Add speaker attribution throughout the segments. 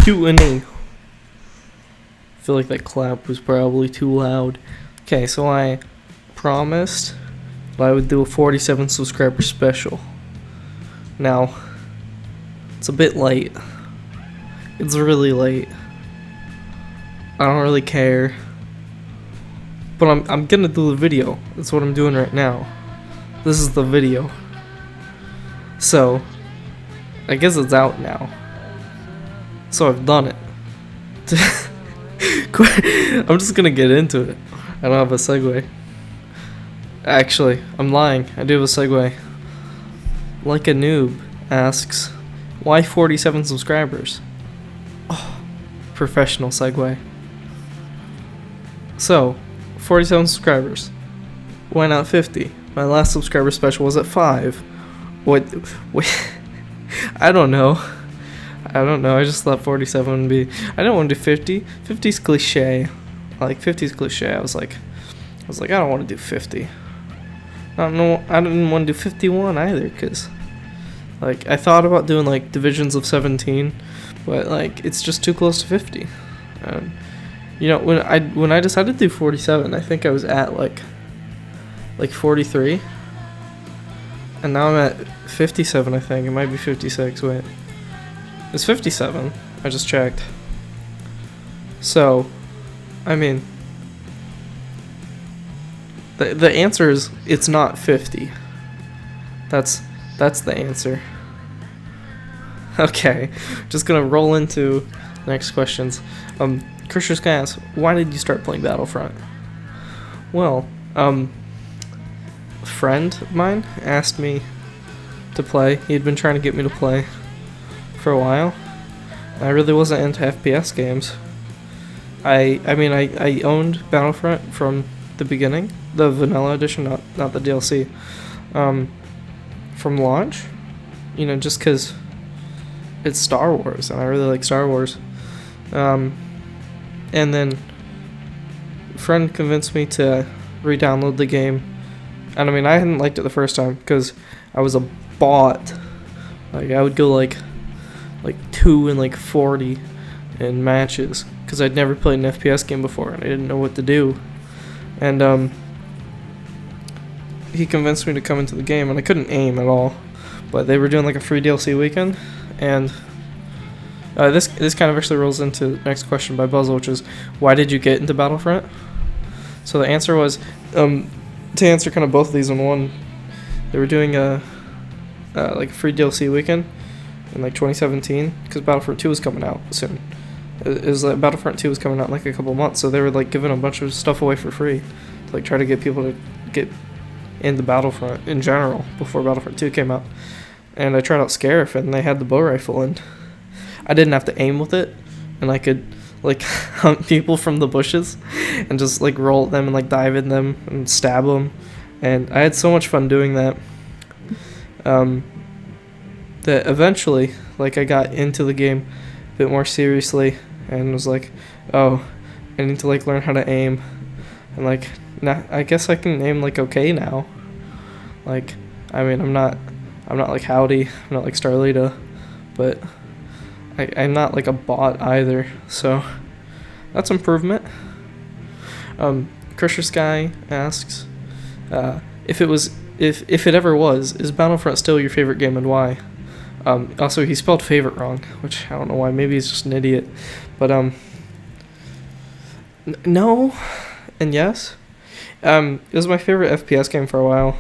Speaker 1: Q&A. I feel like that clap was probably too loud. Okay, so I promised that I would do a 47 subscriber special. Now, it's a bit late. It's really late. I don't really care. But I'm gonna do the video. That's what I'm doing right now. This is the video. So, I guess it's out now. So I've done it. I'm just gonna get into it. I don't have a segue. Actually, I'm lying. I do have a segue. Like a Noob asks, why 47 subscribers? Oh, professional segue. So, 47 subscribers. Why not 50? My last subscriber special was at 5. What? I don't know. I just thought 47 would be. I didn't want to do 50. 50's cliche. Like 50's cliche. I was like, I don't want to do 50. I don't know. I didn't want to do 51 either, cause like I thought about doing like divisions of 17, but like it's just too close to 50. And you know, when I decided to do 47, I think I was at like 43, and now I'm at 57. I think it might be 56. Wait. It's 57. I just checked. So, I mean, the answer is it's not 50. That's the answer. Okay, just gonna roll into the next questions. Christian Sky asks, why did you start playing Battlefront? Well, a friend of mine asked me to play. He had been trying to get me to play for a while. I really wasn't into FPS games. I owned Battlefront from the beginning, the vanilla edition, not the DLC, from launch, you know, just because it's Star Wars and I really like Star Wars. And then a friend convinced me to re-download the game, and I mean I hadn't liked it the first time because I was a bot. Like I would go like 2 and 40 in matches because I'd never played an FPS game before and I didn't know what to do. And he convinced me to come into the game, and I couldn't aim at all. But they were doing like a free DLC weekend, and this kind of actually rolls into the next question by Buzzle, which is why did you get into Battlefront? So the answer was to answer kind of both of these in one. They were doing a free DLC weekend in like 2017 because Battlefront 2 was coming out soon. It was like Battlefront 2 was coming out in like a couple months, so they were like giving a bunch of stuff away for free to like try to get people to get into Battlefront in general before Battlefront 2 came out. And I tried out Scarif, and they had the bow rifle, and I didn't have to aim with it, and I could like hunt people from the bushes and just like roll at them and like dive in them and stab them, and I had so much fun doing that. That eventually, like, I got into the game a bit more seriously and was like, oh, I need to like learn how to aim, and like now I guess I can aim like okay now. Like, I mean, I'm not like Howdy, I'm not like Starlita, but I'm not like a bot either, so that's improvement. Crusher Sky asks, if it ever was, is Battlefront still your favorite game and why? Also, he spelled favorite wrong, which I don't know why. Maybe he's just an idiot. But no, and yes. It was my favorite FPS game for a while.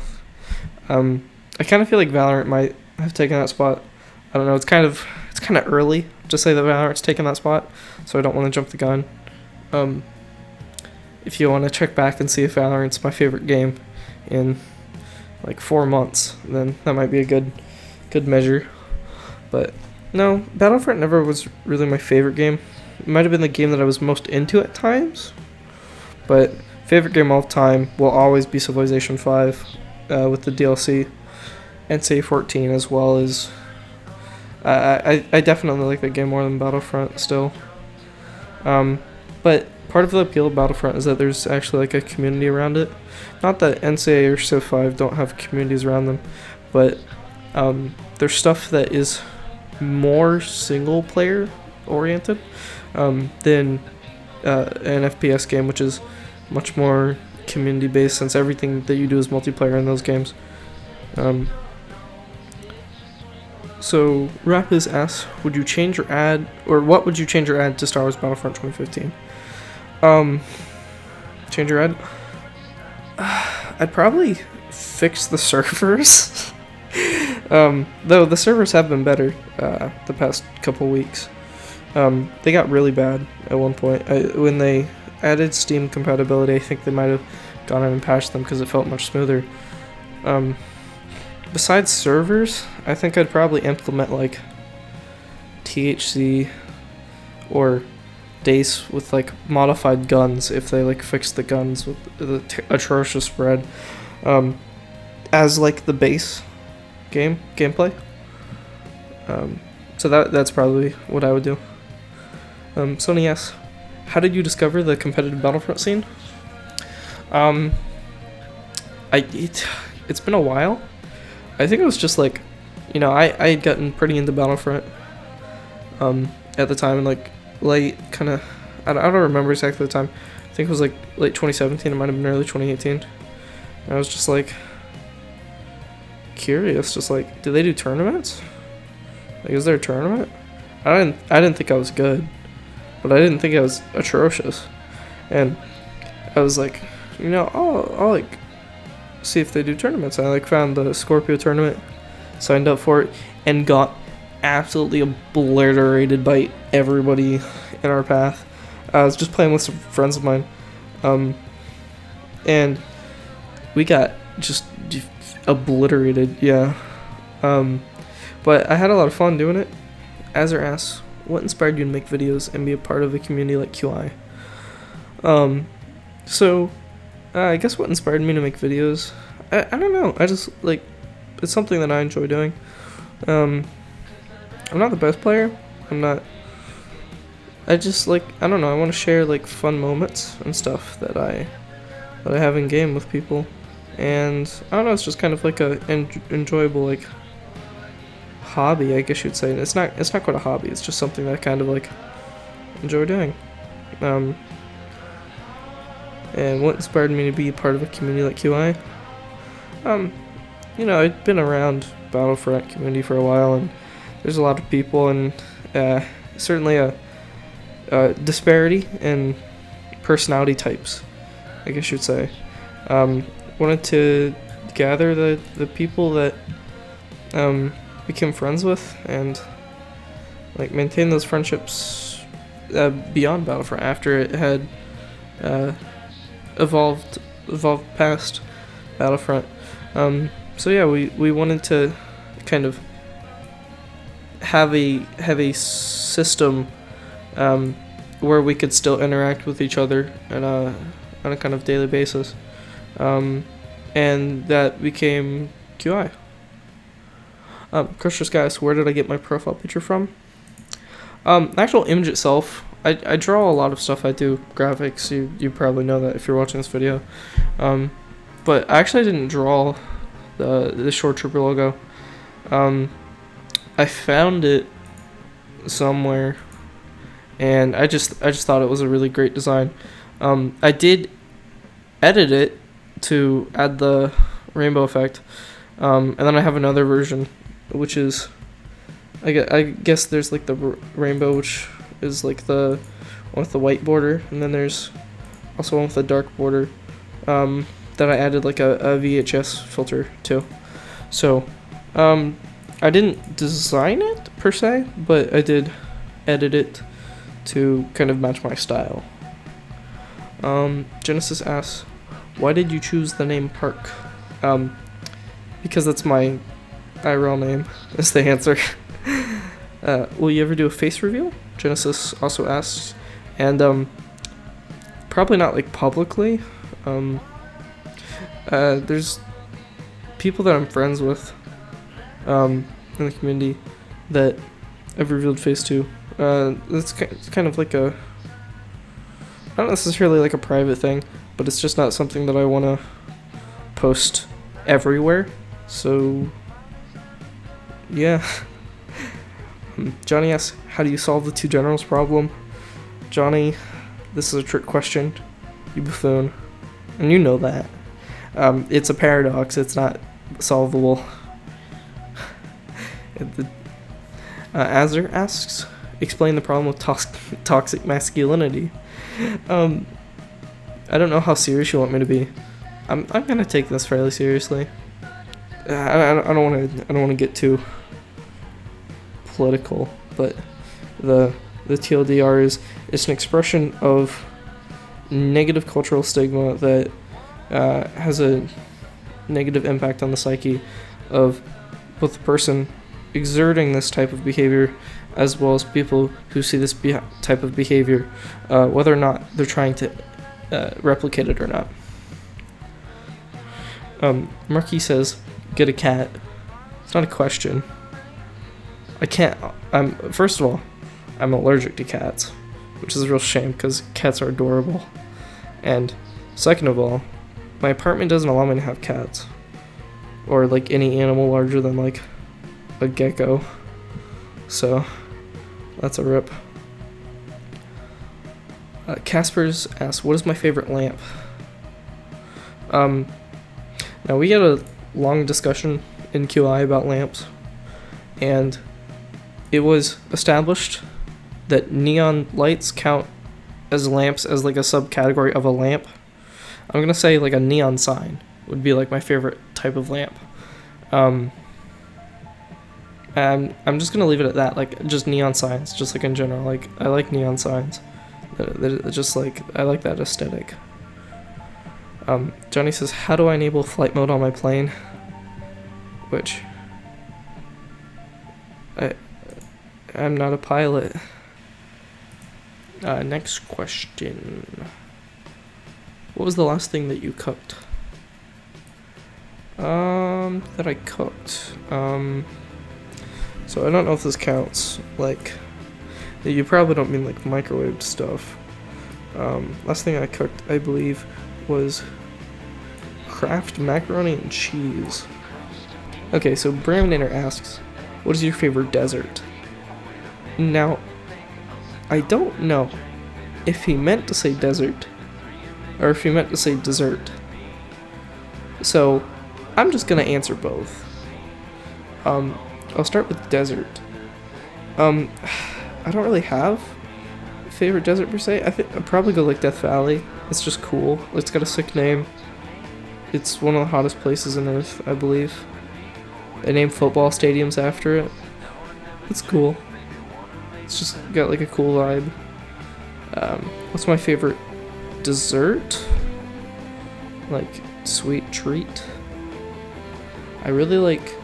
Speaker 1: I kind of feel like Valorant might have taken that spot. I don't know. It's kind of early to say that Valorant's taken that spot, so I don't want to jump the gun. If you want to check back and see if Valorant's my favorite game in like 4 months, then that might be a good measure. But no, Battlefront never was really my favorite game. It might have been the game that I was most into at times, but favorite game all time will always be Civilization 5 with the DLC, and say 14 as well as. I definitely like that game more than Battlefront still. But part of the appeal of Battlefront is that there's actually like a community around it. Not that NCAA or Civ 5 don't have communities around them, but there's stuff that is more single player oriented than an FPS game, which is much more community based, since everything that you do is multiplayer in those games. So Rapis asks, would you change or add, or what would you change or add to Star Wars Battlefront 2015? Change or add? I'd probably fix the servers. Though the servers have been better the past couple weeks. They got really bad at one point. When they added Steam compatibility, I think they might have gone in and patched them because it felt much smoother. Besides servers, I think I'd probably implement like THC or DACE with like modified guns if they like fix the guns with the atrocious spread as like the base gameplay. So that's probably what I would do. Sony asks, how did you discover the competitive Battlefront scene? It's been a while. I think it was just like, you know, I had gotten pretty into Battlefront at the time, and like late kind of, I don't remember exactly the time. I think it was like late 2017, it might have been early 2018. And I was just like curious, just like, do they do tournaments? Like, is there a tournament? I didn't think I was good, but I didn't think I was atrocious. And I was like, you know, I'll like see if they do tournaments. I like found the Scorpio tournament, signed up for it, and got absolutely obliterated by everybody in our path. I was just playing with some friends of mine, and we got just obliterated. Yeah. But I had a lot of fun doing it. Azar asks, what inspired you to make videos and be a part of a community like QI? I guess what inspired me to make videos, I don't know. I just like, it's something that I enjoy doing. I'm not the best player. I just like, I don't know. I want to share like fun moments and stuff that I have in game with people, and I don't know. It's just kind of like a enjoyable like hobby, I guess you'd say. It's not quite a hobby. It's just something that I kind of like enjoy doing. And what inspired me to be part of a community like QI? You know, I'd been around Battlefront community for a while, and there's a lot of people, and certainly a disparity in personality types, I guess you'd say. Wanted to gather the people that became friends with, and like maintain those friendships beyond Battlefront after it had evolved past Battlefront. So yeah, we wanted to kind of have a system where we could still interact with each other on a kind of daily basis, and that became QI. Crusher Skies, where did I get my profile picture from? The actual image itself, I draw a lot of stuff. I do graphics. You probably know that if you're watching this video. But I actually didn't draw the Shore Trooper logo. I found it somewhere, and I just thought it was a really great design. I did edit it to add the rainbow effect, and then I have another version, which is, I guess there's like the rainbow, which is like the one with the white border, and then there's also one with a dark border that I added like a VHS filter to. So I didn't design it per se, but I did edit it to kind of match my style. Genesis asks, why did you choose the name Park? Because that's my IRL name, is the answer. Will you ever do a face reveal? Genesis also asks, and probably not like publicly. There's people that I'm friends with in the community that I've revealed face to. It's kind of like a, not necessarily like a private thing, but it's just not something that I want to post everywhere. So yeah. Johnny asks, how do you solve the two generals problem? Johnny, this is a trick question, you buffoon. And you know that. It's a paradox, it's not solvable. Azur asks, explain the problem with toxic masculinity. I don't know how serious you want me to be. I'm gonna take this fairly seriously. I don't want to get too political, but the TLDR is, it's an expression of negative cultural stigma that has a negative impact on the psyche of both the person exerting this type of behavior as well as people who see this type of behavior, whether or not they're trying to replicate it or not. Marquis says, get a cat. It's not a question. I can't. First of all, I'm allergic to cats, which is a real shame because cats are adorable. And second of all, my apartment doesn't allow me to have cats or like any animal larger than like a gecko. So that's a rip. Casper's asks, what is my favorite lamp? Now we had a long discussion in QI about lamps, and it was established that neon lights count as lamps as like a subcategory of a lamp. I'm gonna say like a neon sign would be like my favorite type of lamp. And I'm just gonna leave it at that, like just neon signs, just like in general. Like I like neon signs. They're just like, I like that aesthetic. Johnny says, how do I enable flight mode on my plane? Which I'm not a pilot. Next question. What was the last thing that you cooked? That I cooked. So I don't know if this counts. Like, you probably don't mean like microwaved stuff. Last thing I cooked, I believe, was Kraft macaroni and cheese. Okay, so Bramnator asks, what is your favorite dessert? Now, I don't know if he meant to say desert or if he meant to say dessert. So, I'm just gonna answer both. I'll start with dessert. I don't really have a favorite desert per se. I think I'd probably go like Death Valley. It's just cool. It's got a sick name. It's one of the hottest places on Earth, I believe. They named football stadiums after it. It's cool. It's just got like a cool vibe. What's my favorite dessert? Like sweet treat? I really like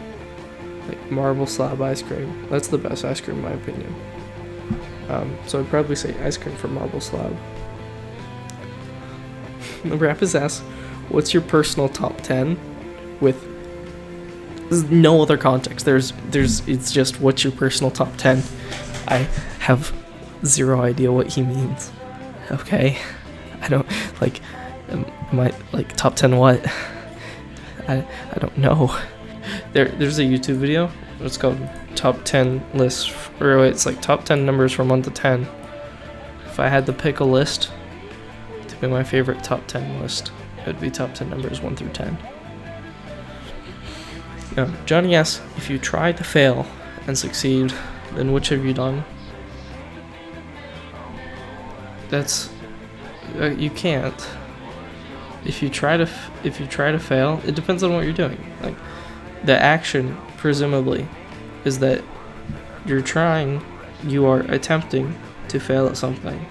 Speaker 1: marble slab ice cream. That's the best ice cream in my opinion. So I'd probably say ice cream from marble slab. The Rapid asks, what's your personal top 10 with no other context? It's just what's your personal top 10. I have zero idea what he means. Okay, I don't like. Am I like top 10 what? I don't know. There's a YouTube video. It's called Top 10 Lists. Or wait, it's like top 10 numbers from 1 to 10. If I had to pick a list to be my favorite top 10 list, it would be top 10 numbers 1 through 10. Now, Johnny asks, if you try to fail and succeed, then which have you done? That's you can't. If you try to fail, it depends on what you're doing. Like the action, presumably, is that you are attempting to fail at something.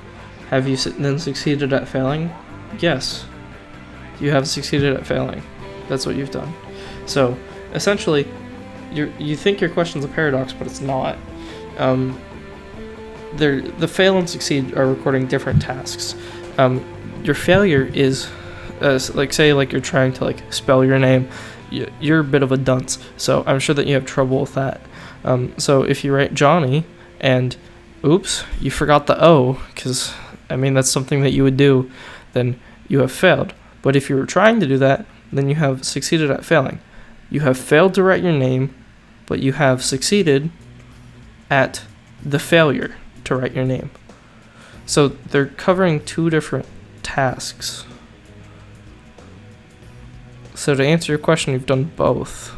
Speaker 1: Have you then succeeded at failing? Yes, you have succeeded at failing. That's what you've done. So essentially, you think your question's a paradox, but it's not. The fail and succeed are recording different tasks. Your failure is, like say like you're trying to like spell your name. You're a bit of a dunce, so I'm sure that you have trouble with that. So if you write Johnny and oops, you forgot the O, because I mean that's something that you would do, then you have failed. But if you were trying to do that, then you have succeeded at failing. You have failed to write your name, but you have succeeded at the failure to write your name. So they're covering two different tasks. So to answer your question, you've done both.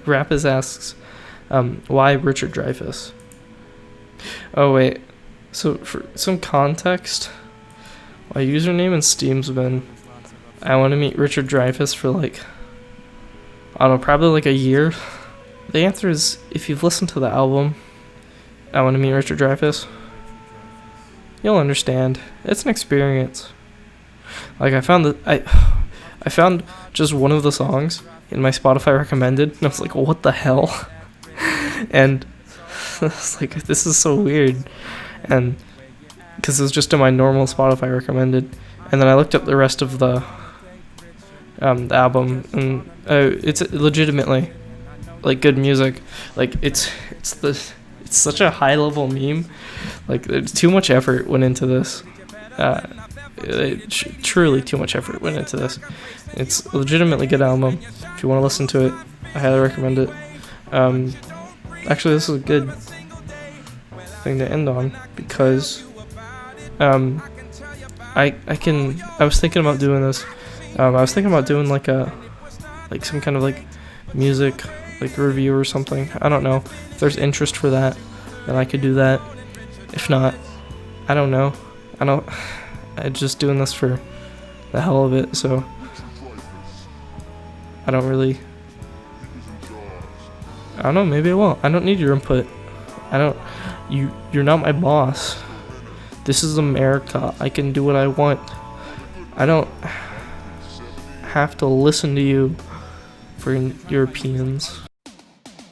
Speaker 1: Rapaz asks, why Richard Dreyfuss? Oh wait, so for some context, my username in Steam's been, I want to meet Richard Dreyfuss for like, I don't know, probably like a year. The answer is, if you've listened to the album, I want to meet Richard Dreyfuss, you'll understand. It's an experience. Like I found I found just one of the songs in my Spotify recommended, and I was like, what the hell? And I was like, this is so weird. And because it was just in my normal Spotify recommended, and then I looked up the rest of the album, and it's legitimately like good music. Like it's such a high level meme. Like too much effort went into this. Truly too much effort went into this. It's a legitimately good album. If you want to listen to it, I highly recommend it. Actually, this is a good thing to end on, because I was thinking about doing this. I was thinking about doing like some kind of like music like review or something. I don't know. If there's interest for that, then I could do that. If not, I don't know. I'm just doing this for the hell of it, so I don't know, maybe I won't. I don't need your input. You're not my boss. This is America. I can do what I want. I don't have to listen to you for your opinions.